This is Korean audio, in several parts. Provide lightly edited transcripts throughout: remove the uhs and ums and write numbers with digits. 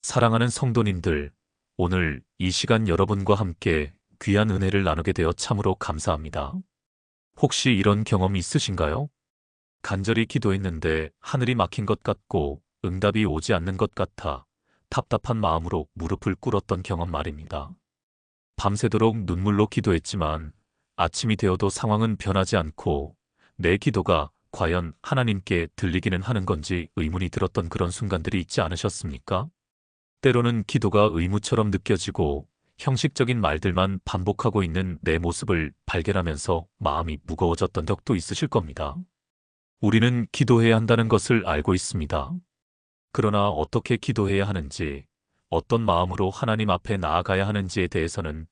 사랑하는 성도님들, 오늘 이 시간 여러분과 함께 귀한 은혜를 나누게 되어 참으로 감사합니다. 혹시 이런 경험 있으신가요? 간절히 기도했는데 하늘이 막힌 것 같고 응답이 오지 않는 것 같아 답답한 마음으로 무릎을 꿇었던 경험 말입니다. 밤새도록 눈물로 기도했지만 아침이 되어도 상황은 변하지 않고 내 기도가 과연 하나님께 들리기는 하는 건지 의문이 들었던 그런 순간들이 있지 않으셨습니까? 때로는 기도가 의무처럼 느껴지고 형식적인 말들만 반복하고 있는 내 모습을 발견하면서 마음이 무거워졌던 적도 있으실 겁니다. 우리는 기도해야 한다는 것을 알고 있습니다. 그러나 어떻게 기도해야 하는지, 어떤 마음으로 하나님 앞에 나아가야 하는지에 대해서는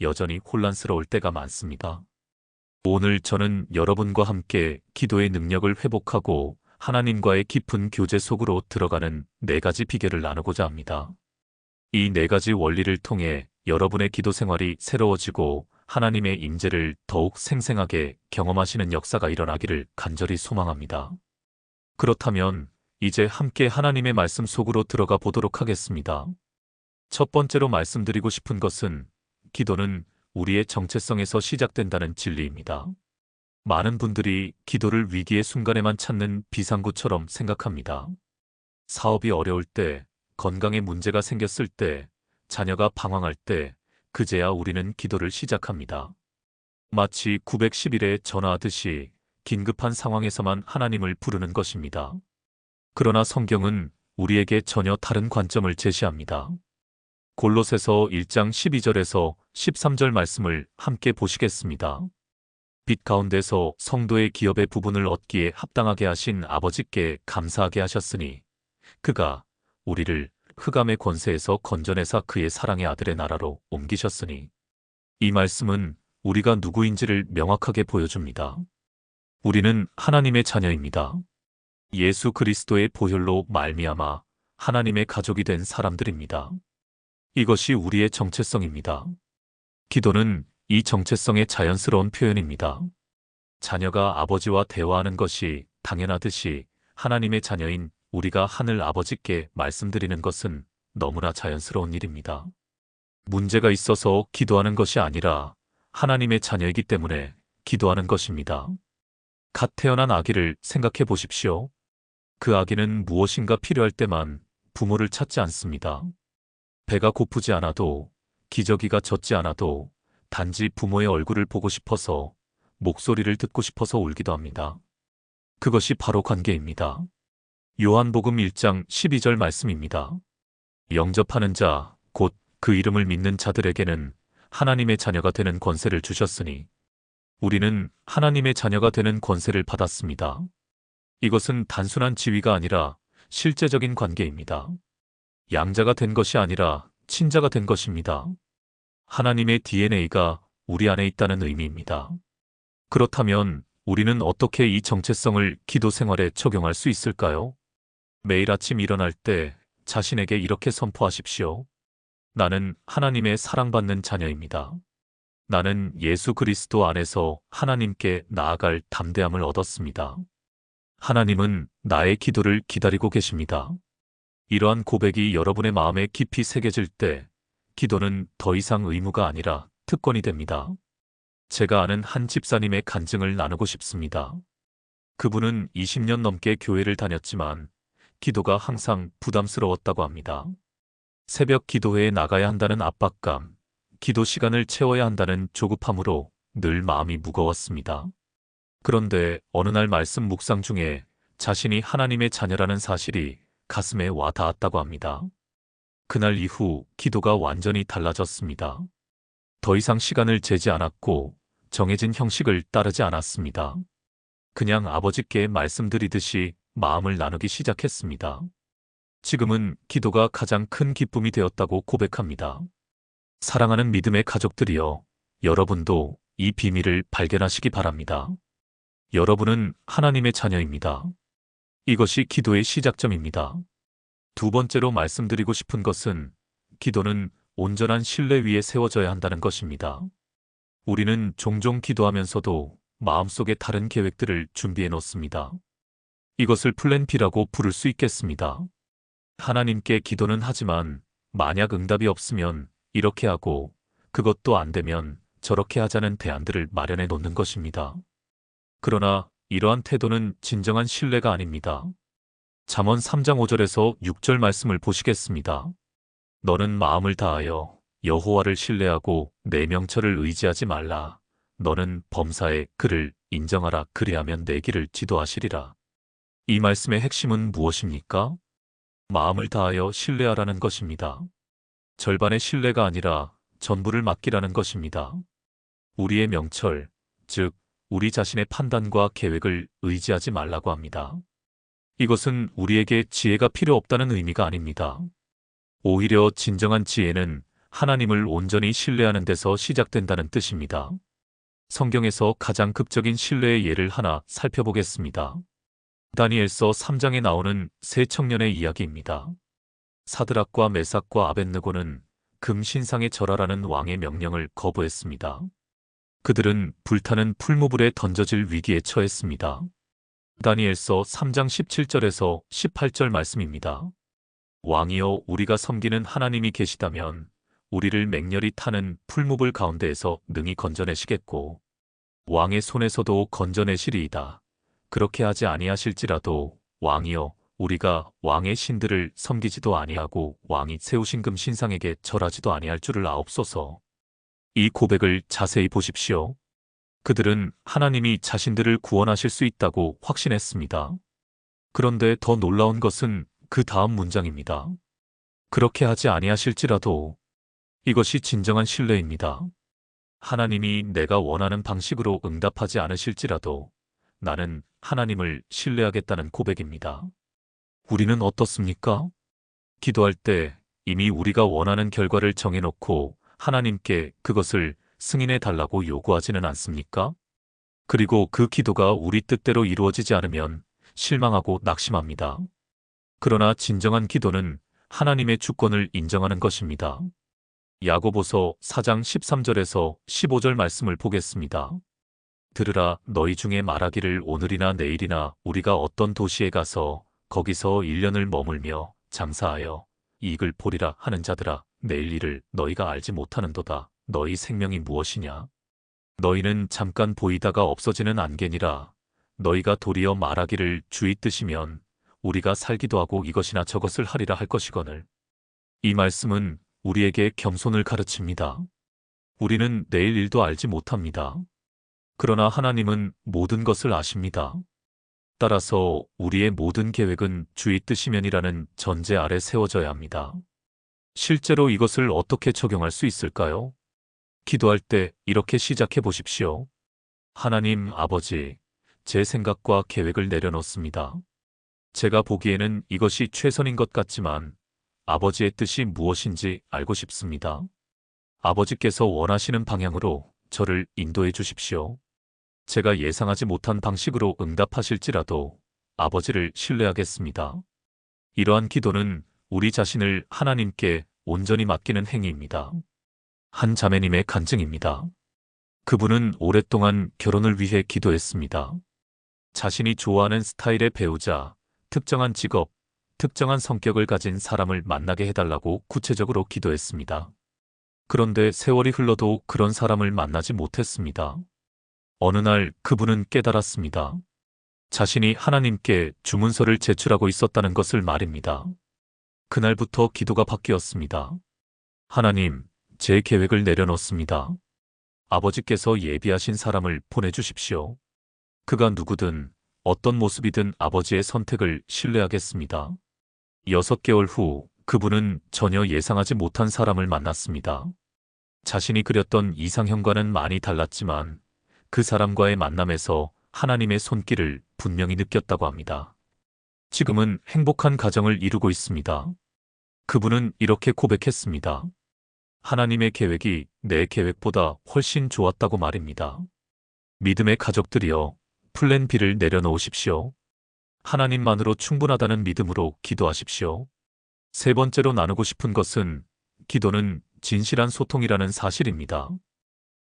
여전히 혼란스러울 때가 많습니다. 오늘 저는 여러분과 함께 기도의 능력을 회복하고 하나님과의 깊은 교제 속으로 들어가는 4가지 비결을 나누고자 합니다. 이 4가지 원리를 통해 여러분의 기도 생활이 새로워지고 하나님의 임재를 더욱 생생하게 경험하시는 역사가 일어나기를 간절히 소망합니다. 그렇다면 이제 함께 하나님의 말씀 속으로 들어가 보도록 하겠습니다. 첫 번째로 말씀드리고 싶은 것은 기도는 우리의 정체성에서 시작된다는 진리입니다. 많은 분들이 기도를 위기의 순간에만 찾는 비상구처럼 생각합니다. 사업이 어려울 때, 건강에 문제가 생겼을 때, 자녀가 방황할 때, 그제야 우리는 기도를 시작합니다. 마치 911에 전화하듯이 긴급한 상황에서만 하나님을 부르는 것입니다. 그러나 성경은 우리에게 전혀 다른 관점을 제시합니다. 골로새서 1장 12절에서 13절 말씀을 함께 보시겠습니다. 빛 가운데서 성도의 기업의 부분을 얻기에 합당하게 하신 아버지께 감사하게 하셨으니 그가 우리를 흑암의 권세에서 건져내사 그의 사랑의 아들의 나라로 옮기셨으니. 이 말씀은 우리가 누구인지를 명확하게 보여줍니다. 우리는 하나님의 자녀입니다. 예수 그리스도의 보혈로 말미암아 하나님의 가족이 된 사람들입니다. 이것이 우리의 정체성입니다. 기도는 이 정체성의 자연스러운 표현입니다. 자녀가 아버지와 대화하는 것이 당연하듯이 하나님의 자녀인 우리가 하늘 아버지께 말씀드리는 것은 너무나 자연스러운 일입니다. 문제가 있어서 기도하는 것이 아니라 하나님의 자녀이기 때문에 기도하는 것입니다. 갓 태어난 아기를 생각해 보십시오. 그 아기는 무엇인가 필요할 때만 부모를 찾지 않습니다. 배가 고프지 않아도, 기저귀가 젖지 않아도 단지 부모의 얼굴을 보고 싶어서, 목소리를 듣고 싶어서 울기도 합니다. 그것이 바로 관계입니다. 요한복음 1장 12절 말씀입니다. 영접하는 자, 곧 그 이름을 믿는 자들에게는 하나님의 자녀가 되는 권세를 주셨으니 우리는 하나님의 자녀가 되는 권세를 받았습니다. 이것은 단순한 지위가 아니라 실제적인 관계입니다. 양자가 된 것이 아니라 친자가 된 것입니다. 하나님의 DNA가 우리 안에 있다는 의미입니다. 그렇다면 우리는 어떻게 이 정체성을 기도 생활에 적용할 수 있을까요? 매일 아침 일어날 때 자신에게 이렇게 선포하십시오. 나는 하나님의 사랑받는 자녀입니다. 나는 예수 그리스도 안에서 하나님께 나아갈 담대함을 얻었습니다. 하나님은 나의 기도를 기다리고 계십니다. 이러한 고백이 여러분의 마음에 깊이 새겨질 때 기도는 더 이상 의무가 아니라 특권이 됩니다. 제가 아는 한 집사님의 간증을 나누고 싶습니다. 그분은 20년 넘게 교회를 다녔지만 기도가 항상 부담스러웠다고 합니다. 새벽 기도회에 나가야 한다는 압박감, 기도 시간을 채워야 한다는 조급함으로 늘 마음이 무거웠습니다. 그런데 어느 날 말씀 묵상 중에 자신이 하나님의 자녀라는 사실이 가슴에 와 닿았다고 합니다. 그날 이후 기도가 완전히 달라졌습니다. 더 이상 시간을 재지 않았고 정해진 형식을 따르지 않았습니다. 그냥 아버지께 말씀드리듯이 마음을 나누기 시작했습니다. 지금은 기도가 가장 큰 기쁨이 되었다고 고백합니다. 사랑하는 믿음의 가족들이여, 여러분도 이 비밀을 발견하시기 바랍니다. 여러분은 하나님의 자녀입니다. 이것이 기도의 시작점입니다. 두 번째로 말씀드리고 싶은 것은 기도는 온전한 신뢰 위에 세워져야 한다는 것입니다. 우리는 종종 기도하면서도 마음속에 다른 계획들을 준비해 놓습니다. 이것을 플랜 B라고 부를 수 있겠습니다. 하나님께 기도는 하지만 만약 응답이 없으면 이렇게 하고 그것도 안 되면 저렇게 하자는 대안들을 마련해 놓는 것입니다. 그러나 이러한 태도는 진정한 신뢰가 아닙니다. 잠언 3장 5절에서 6절 말씀을 보시겠습니다. 너는 마음을 다하여 여호와를 신뢰하고 내 명철을 의지하지 말라. 너는 범사에 그를 인정하라. 그리하면 내 길을 지도하시리라. 이 말씀의 핵심은 무엇입니까? 마음을 다하여 신뢰하라는 것입니다. 절반의 신뢰가 아니라 전부를 맡기라는 것입니다. 우리의 명철, 즉 우리 자신의 판단과 계획을 의지하지 말라고 합니다. 이것은 우리에게 지혜가 필요 없다는 의미가 아닙니다. 오히려 진정한 지혜는 하나님을 온전히 신뢰하는 데서 시작된다는 뜻입니다. 성경에서 가장 극적인 신뢰의 예를 하나 살펴보겠습니다. 다니엘서 3장에 나오는 세 청년의 이야기입니다. 사드락과 메삭과 아벳느고는 금 신상에 절하라는 왕의 명령을 거부했습니다. 그들은 불타는 풀무불에 던져질 위기에 처했습니다. 다니엘서 3장 17절에서 18절 말씀입니다. 왕이여, 우리가 섬기는 하나님이 계시다면 우리를 맹렬히 타는 풀무불 가운데에서 능히 건져내시겠고 왕의 손에서도 건져내시리이다. 그렇게 하지 아니하실지라도 왕이여, 우리가 왕의 신들을 섬기지도 아니하고 왕이 세우신 금 신상에게 절하지도 아니할 줄을 아옵소서. 이 고백을 자세히 보십시오. 그들은 하나님이 자신들을 구원하실 수 있다고 확신했습니다. 그런데 더 놀라운 것은 그 다음 문장입니다. 그렇게 하지 아니하실지라도. 이것이 진정한 신뢰입니다. 하나님이 내가 원하는 방식으로 응답하지 않으실지라도 나는 하나님을 신뢰하겠다는 고백입니다. 우리는 어떻습니까? 기도할 때 이미 우리가 원하는 결과를 정해놓고 하나님께 그것을 승인해 달라고 요구하지는 않습니까? 그리고 그 기도가 우리 뜻대로 이루어지지 않으면 실망하고 낙심합니다. 그러나 진정한 기도는 하나님의 주권을 인정하는 것입니다. 야고보서 4장 13절에서 15절 말씀을 보겠습니다. 들으라, 너희 중에 말하기를 오늘이나 내일이나 우리가 어떤 도시에 가서 거기서 1년을 머물며 장사하여 이익을 보리라 하는 자들아, 내일 일을 너희가 알지 못하는도다. 너희 생명이 무엇이냐? 너희는 잠깐 보이다가 없어지는 안개니라. 너희가 도리어 말하기를 주의 뜻이면 우리가 살기도 하고 이것이나 저것을 하리라 할 것이거늘. 이 말씀은 우리에게 겸손을 가르칩니다. 우리는 내일 일도 알지 못합니다. 그러나 하나님은 모든 것을 아십니다. 따라서 우리의 모든 계획은 주의 뜻이면이라는 전제 아래 세워져야 합니다. 실제로 이것을 어떻게 적용할 수 있을까요? 기도할 때 이렇게 시작해 보십시오. 하나님 아버지, 제 생각과 계획을 내려놓습니다. 제가 보기에는 이것이 최선인 것 같지만 아버지의 뜻이 무엇인지 알고 싶습니다. 아버지께서 원하시는 방향으로 저를 인도해 주십시오. 제가 예상하지 못한 방식으로 응답하실지라도 아버지를 신뢰하겠습니다. 이러한 기도는 우리 자신을 하나님께 온전히 맡기는 행위입니다. 한 자매님의 간증입니다. 그분은 오랫동안 결혼을 위해 기도했습니다. 자신이 좋아하는 스타일의 배우자, 특정한 직업, 특정한 성격을 가진 사람을 만나게 해달라고 구체적으로 기도했습니다. 그런데 세월이 흘러도 그런 사람을 만나지 못했습니다. 어느 날 그분은 깨달았습니다. 자신이 하나님께 주문서를 제출하고 있었다는 것을 말입니다. 그날부터 기도가 바뀌었습니다. 하나님, 제 계획을 내려놓습니다. 아버지께서 예비하신 사람을 보내주십시오. 그가 누구든 어떤 모습이든 아버지의 선택을 신뢰하겠습니다. 6개월 후 그분은 전혀 예상하지 못한 사람을 만났습니다. 자신이 그렸던 이상형과는 많이 달랐지만 그 사람과의 만남에서 하나님의 손길을 분명히 느꼈다고 합니다. 지금은 행복한 가정을 이루고 있습니다. 그분은 이렇게 고백했습니다. 하나님의 계획이 내 계획보다 훨씬 좋았다고 말입니다. 믿음의 가족들이여, 플랜 B를 내려놓으십시오. 하나님만으로 충분하다는 믿음으로 기도하십시오. 세 번째로 나누고 싶은 것은 기도는 진실한 소통이라는 사실입니다.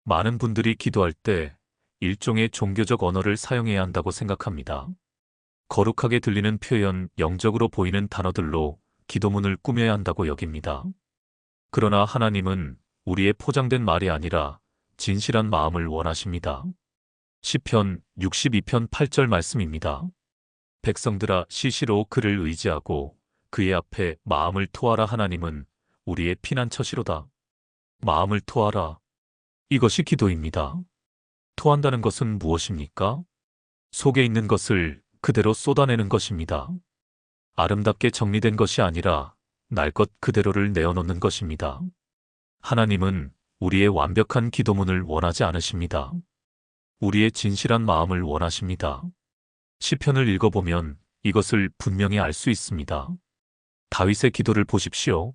많은 분들이 기도할 때 일종의 종교적 언어를 사용해야 한다고 생각합니다. 거룩하게 들리는 표현, 영적으로 보이는 단어들로 기도문을 꾸며야 한다고 여깁니다. 그러나 하나님은 우리의 포장된 말이 아니라 진실한 마음을 원하십니다. 시편 62편 8절 말씀입니다. 백성들아 시시로 그를 의지하고 그의 앞에 마음을 토하라. 하나님은 우리의 피난처시로다. 마음을 토하라. 이것이 기도입니다. 토한다는 것은 무엇입니까? 속에 있는 것을 그대로 쏟아내는 것입니다. 아름답게 정리된 것이 아니라 날 것 그대로를 내어놓는 것입니다. 하나님은 우리의 완벽한 기도문을 원하지 않으십니다. 우리의 진실한 마음을 원하십니다. 시편을 읽어보면 이것을 분명히 알 수 있습니다. 다윗의 기도를 보십시오.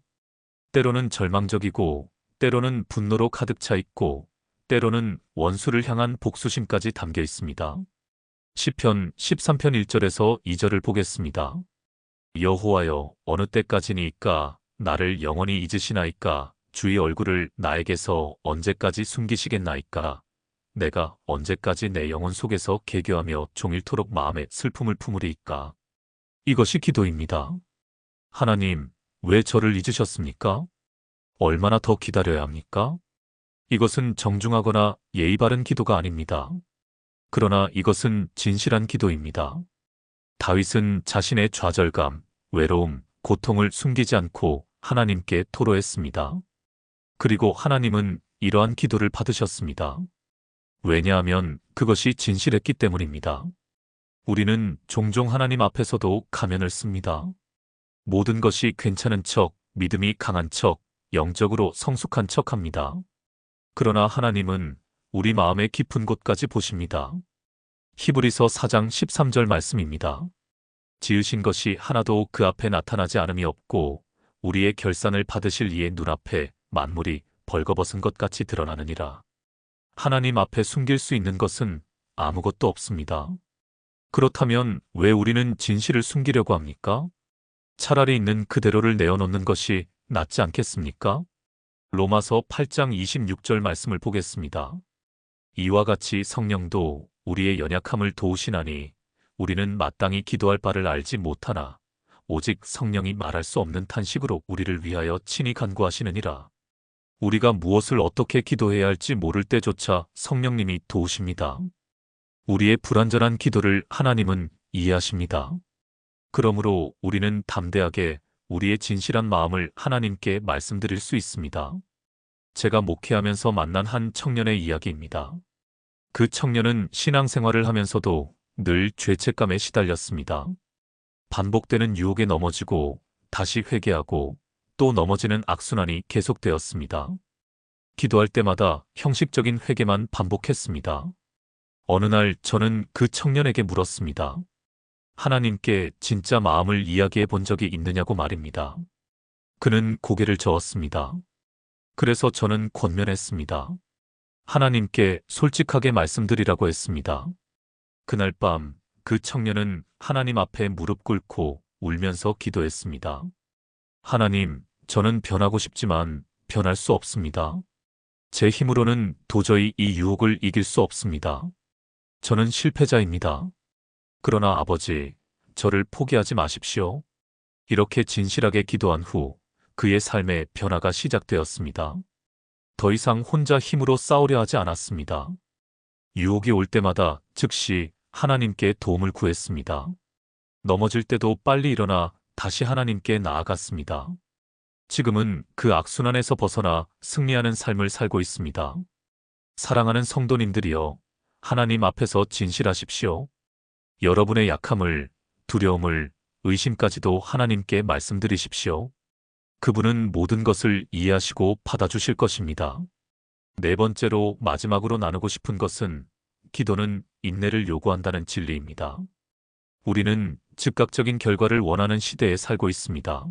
때로는 절망적이고, 때로는 분노로 가득 차 있고, 때로는 원수를 향한 복수심까지 담겨 있습니다. 시편 13편 1절에서 2절을 보겠습니다. 여호와여, 어느 때까지니까 나를 영원히 잊으시나이까? 주의 얼굴을 나에게서 언제까지 숨기시겠나이까? 내가 언제까지 내 영혼 속에서 개교하며 종일토록 마음에 슬픔을 품으리이까? 이것이 기도입니다. 하나님, 왜 저를 잊으셨습니까? 얼마나 더 기다려야 합니까? 이것은 정중하거나 예의 바른 기도가 아닙니다. 그러나 이것은 진실한 기도입니다. 다윗은 자신의 좌절감, 외로움, 고통을 숨기지 않고 하나님께 토로했습니다. 그리고 하나님은 이러한 기도를 받으셨습니다. 왜냐하면 그것이 진실했기 때문입니다. 우리는 종종 하나님 앞에서도 가면을 씁니다. 모든 것이 괜찮은 척, 믿음이 강한 척, 영적으로 성숙한 척 합니다. 그러나 하나님은 우리 마음의 깊은 곳까지 보십니다. 히브리서 4장 13절 말씀입니다. 지으신 것이 하나도 그 앞에 나타나지 않음이 없고 우리의 결산을 받으실 이의 눈앞에 만물이 벌거벗은 것 같이 드러나느니라. 하나님 앞에 숨길 수 있는 것은 아무것도 없습니다. 그렇다면 왜 우리는 진실을 숨기려고 합니까? 차라리 있는 그대로를 내어놓는 것이 낫지 않겠습니까? 로마서 8장 26절 말씀을 보겠습니다. 이와 같이 성령도 우리의 연약함을 도우시나니 우리는 마땅히 기도할 바를 알지 못하나 오직 성령이 말할 수 없는 탄식으로 우리를 위하여 친히 간구하시느니라. 우리가 무엇을 어떻게 기도해야 할지 모를 때조차 성령님이 도우십니다. 우리의 불완전한 기도를 하나님은 이해하십니다. 그러므로 우리는 담대하게 우리의 진실한 마음을 하나님께 말씀드릴 수 있습니다. 제가 목회하면서 만난 한 청년의 이야기입니다. 그 청년은 신앙생활을 하면서도 늘 죄책감에 시달렸습니다. 반복되는 유혹에 넘어지고 다시 회개하고 또 넘어지는 악순환이 계속되었습니다. 기도할 때마다 형식적인 회개만 반복했습니다. 어느 날 저는 그 청년에게 물었습니다. 하나님께 진짜 마음을 이야기해 본 적이 있느냐고 말입니다. 그는 고개를 저었습니다. 그래서 저는 권면했습니다. 하나님께 솔직하게 말씀드리라고 했습니다. 그날 밤 그 청년은 하나님 앞에 무릎 꿇고 울면서 기도했습니다. 하나님, 저는 변하고 싶지만 변할 수 없습니다. 제 힘으로는 도저히 이 유혹을 이길 수 없습니다. 저는 실패자입니다. 그러나 아버지, 저를 포기하지 마십시오. 이렇게 진실하게 기도한 후 그의 삶의 변화가 시작되었습니다. 더 이상 혼자 힘으로 싸우려 하지 않았습니다. 유혹이 올 때마다 즉시 하나님께 도움을 구했습니다. 넘어질 때도 빨리 일어나 다시 하나님께 나아갔습니다. 지금은 그 악순환에서 벗어나 승리하는 삶을 살고 있습니다. 사랑하는 성도님들이여, 하나님 앞에서 진실하십시오. 여러분의 약함을, 두려움을, 의심까지도 하나님께 말씀드리십시오. 그분은 모든 것을 이해하시고 받아주실 것입니다. 네 번째로 마지막으로 나누고 싶은 것은 기도는 인내를 요구한다는 진리입니다. 우리는 즉각적인 결과를 원하는 시대에 살고 있습니다.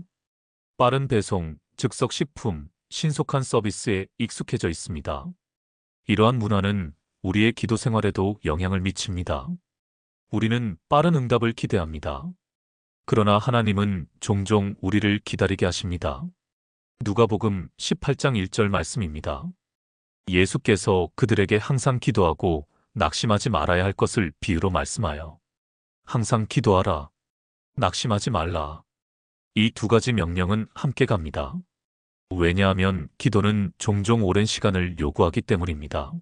빠른 배송, 즉석 식품, 신속한 서비스에 익숙해져 있습니다. 이러한 문화는 우리의 기도 생활에도 영향을 미칩니다. 우리는 빠른 응답을 기대합니다. 그러나 하나님은 종종 우리를 기다리게 하십니다. 누가복음 18장 1절 말씀입니다. 예수께서 그들에게 항상 기도하고 낙심하지 말아야 할 것을 비유로 말씀하여 항상 기도하라. 낙심하지 말라. 이 두 가지 명령은 함께 갑니다. 왜냐하면 기도는 종종 오랜 시간을 요구하기 때문입니다.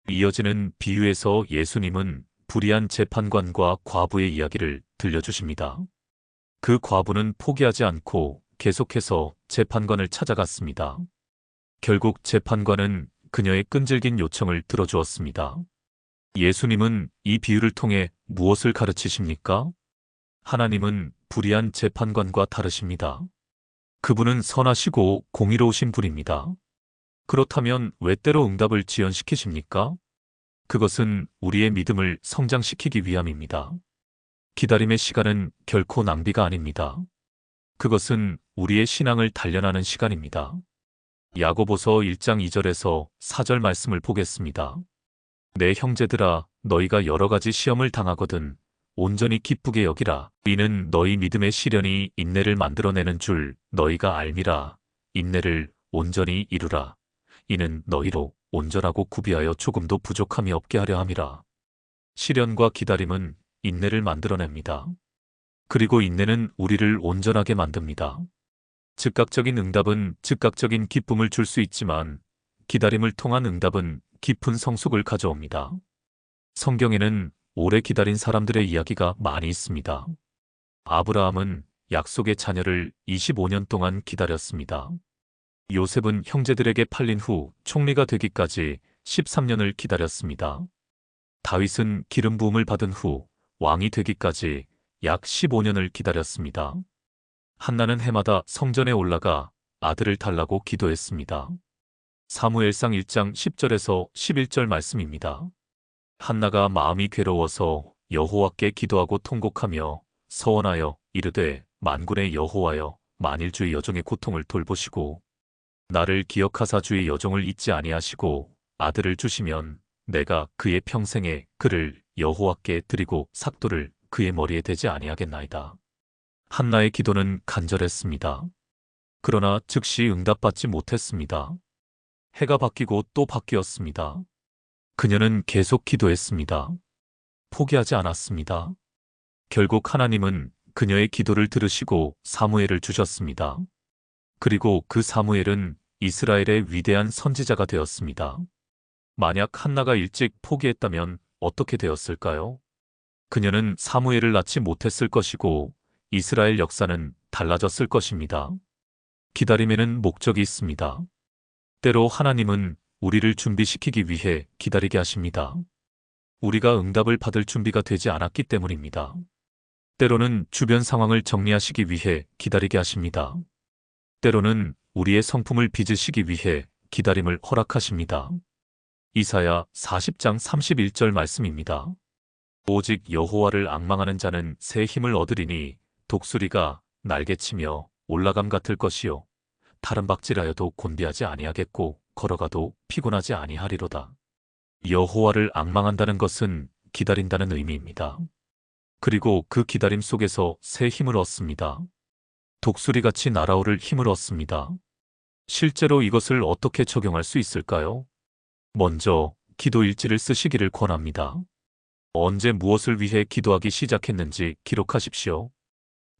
이어지는 비유에서 예수님은 불의한 재판관과 과부의 이야기를 들려주십니다. 그 과부는 포기하지 않고 계속해서 재판관을 찾아갔습니다. 결국 재판관은 그녀의 끈질긴 요청을 들어주었습니다. 예수님은 이 비유를 통해 무엇을 가르치십니까? 하나님은 불의한 재판관과 다르십니다. 그분은 선하시고 공의로우신 분입니다. 그렇다면 왜 때로 응답을 지연시키십니까? 그것은 우리의 믿음을 성장시키기 위함입니다. 기다림의 시간은 결코 낭비가 아닙니다. 그것은 우리의 신앙을 단련하는 시간입니다. 야고보서 1장 2절에서 4절 말씀을 보겠습니다. 내 형제들아, 너희가 여러 가지 시험을 당하거든 온전히 기쁘게 여기라. 이는 너희 믿음의 시련이 인내를 만들어내는 줄 너희가 알미라. 인내를 온전히 이루라. 이는 너희로 온전하고 구비하여 조금도 부족함이 없게 하려 함이라. 시련과 기다림은 인내를 만들어냅니다. 그리고 인내는 우리를 온전하게 만듭니다. 즉각적인 응답은 즉각적인 기쁨을 줄 수 있지만 기다림을 통한 응답은 깊은 성숙을 가져옵니다. 성경에는 오래 기다린 사람들의 이야기가 많이 있습니다. 아브라함은 약속의 자녀를 25년 동안 기다렸습니다. 요셉은 형제들에게 팔린 후 총리가 되기까지 13년을 기다렸습니다. 다윗은 기름 부음을 받은 후 왕이 되기까지 약 15년을 기다렸습니다. 한나는 해마다 성전에 올라가 아들을 달라고 기도했습니다. 사무엘상 1장 10절에서 11절 말씀입니다. 한나가 마음이 괴로워서 여호와께 기도하고 통곡하며 서원하여 이르되 만군의 여호와여, 만일 주의 여종의 고통을 돌보시고 나를 기억하사 주의 여종을 잊지 아니하시고 아들을 주시면 내가 그의 평생에 그를 여호와께 드리고 삭도를 그의 머리에 대지 아니하겠나이다. 한나의 기도는 간절했습니다. 그러나 즉시 응답받지 못했습니다. 해가 바뀌고 또 바뀌었습니다. 그녀는 계속 기도했습니다. 포기하지 않았습니다. 결국 하나님은 그녀의 기도를 들으시고 사무엘을 주셨습니다. 그리고 그 사무엘은 이스라엘의 위대한 선지자가 되었습니다. 만약 한나가 일찍 포기했다면 어떻게 되었을까요? 그녀는 사무엘을 낳지 못했을 것이고 이스라엘 역사는 달라졌을 것입니다. 기다림에는 목적이 있습니다. 때로 하나님은 우리를 준비시키기 위해 기다리게 하십니다. 우리가 응답을 받을 준비가 되지 않았기 때문입니다. 때로는 주변 상황을 정리하시기 위해 기다리게 하십니다. 때로는 우리의 성품을 빚으시기 위해 기다림을 허락하십니다. 이사야 40장 31절 말씀입니다. 오직 여호와를 앙망하는 자는 새 힘을 얻으리니 독수리가 날개치며 올라감 같을 것이요 다른 박질하여도 곤비하지 아니하겠고 걸어가도 피곤하지 아니하리로다. 여호와를 앙망한다는 것은 기다린다는 의미입니다. 그리고 그 기다림 속에서 새 힘을 얻습니다. 독수리같이 날아오를 힘을 얻습니다. 실제로 이것을 어떻게 적용할 수 있을까요? 먼저 기도 일지를 쓰시기를 권합니다. 언제 무엇을 위해 기도하기 시작했는지 기록하십시오.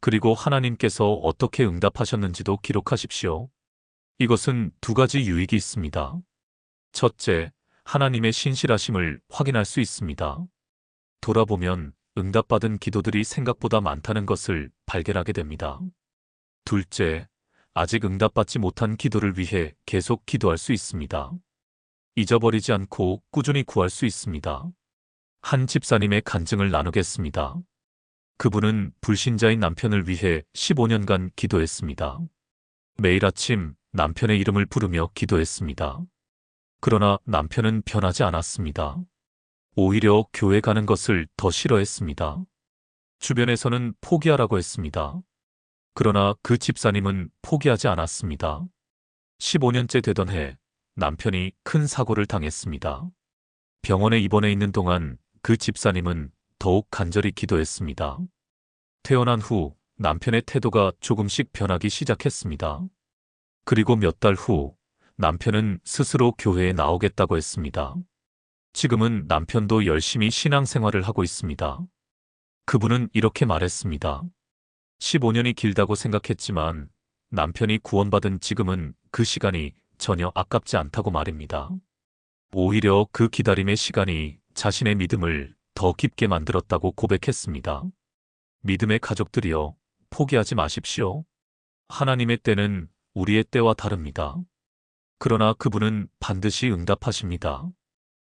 그리고 하나님께서 어떻게 응답하셨는지도 기록하십시오. 이것은 두 가지 유익이 있습니다. 첫째, 하나님의 신실하심을 확인할 수 있습니다. 돌아보면 응답받은 기도들이 생각보다 많다는 것을 발견하게 됩니다. 둘째, 아직 응답받지 못한 기도를 위해 계속 기도할 수 있습니다. 잊어버리지 않고 꾸준히 구할 수 있습니다. 한 집사님의 간증을 나누겠습니다. 그분은 불신자인 남편을 위해 15년간 기도했습니다. 매일 아침 남편의 이름을 부르며 기도했습니다. 그러나 남편은 변하지 않았습니다. 오히려 교회 가는 것을 더 싫어했습니다. 주변에서는 포기하라고 했습니다. 그러나 그 집사님은 포기하지 않았습니다. 15년째 되던 해 남편이 큰 사고를 당했습니다. 병원에 입원해 있는 동안 그 집사님은 더욱 간절히 기도했습니다. 퇴원한 후 남편의 태도가 조금씩 변하기 시작했습니다. 그리고 몇 달 후 남편은 스스로 교회에 나오겠다고 했습니다. 지금은 남편도 열심히 신앙생활을 하고 있습니다. 그분은 이렇게 말했습니다. 15년이 길다고 생각했지만 남편이 구원받은 지금은 그 시간이 전혀 아깝지 않다고 말입니다. 오히려 그 기다림의 시간이 자신의 믿음을 더 깊게 만들었다고 고백했습니다. 믿음의 가족들이여, 포기하지 마십시오. 하나님의 때는 우리의 때와 다릅니다. 그러나 그분은 반드시 응답하십니다.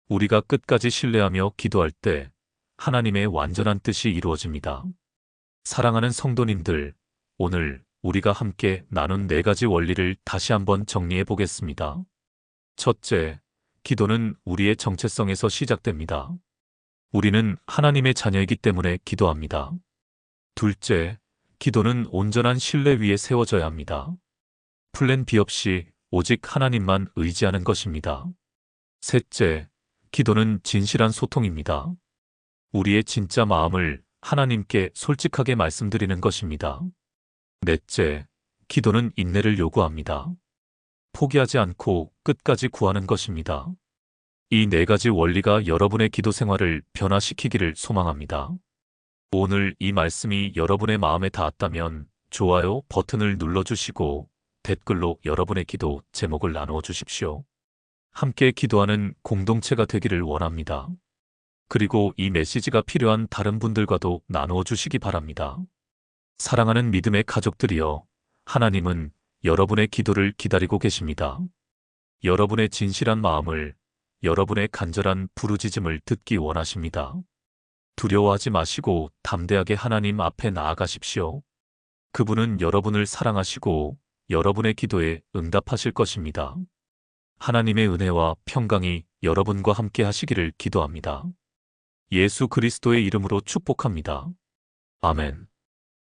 우리가 끝까지 신뢰하며 기도할 때 하나님의 완전한 뜻이 이루어집니다. 사랑하는 성도님들, 오늘 우리가 함께 나눈 4가지 원리를 다시 한번 정리해 보겠습니다. 첫째, 기도는 우리의 정체성에서 시작됩니다. 우리는 하나님의 자녀이기 때문에 기도합니다. 둘째, 기도는 온전한 신뢰 위에 세워져야 합니다. 플랜 B 없이 오직 하나님만 의지하는 것입니다. 셋째, 기도는 진실한 소통입니다. 우리의 진짜 마음을 하나님께 솔직하게 말씀드리는 것입니다. 넷째, 기도는 인내를 요구합니다. 포기하지 않고 끝까지 구하는 것입니다. 이 4가지 원리가 여러분의 기도 생활을 변화시키기를 소망합니다. 오늘 이 말씀이 여러분의 마음에 닿았다면 좋아요 버튼을 눌러주시고 댓글로 여러분의 기도 제목을 나누어 주십시오. 함께 기도하는 공동체가 되기를 원합니다. 그리고 이 메시지가 필요한 다른 분들과도 나누어 주시기 바랍니다. 사랑하는 믿음의 가족들이여, 하나님은 여러분의 기도를 기다리고 계십니다. 여러분의 진실한 마음을, 여러분의 간절한 부르짖음을 듣기 원하십니다. 두려워하지 마시고 담대하게 하나님 앞에 나아가십시오. 그분은 여러분을 사랑하시고 여러분의 기도에 응답하실 것입니다. 하나님의 은혜와 평강이 여러분과 함께 하시기를 기도합니다. 예수 그리스도의 이름으로 축복합니다. 아멘.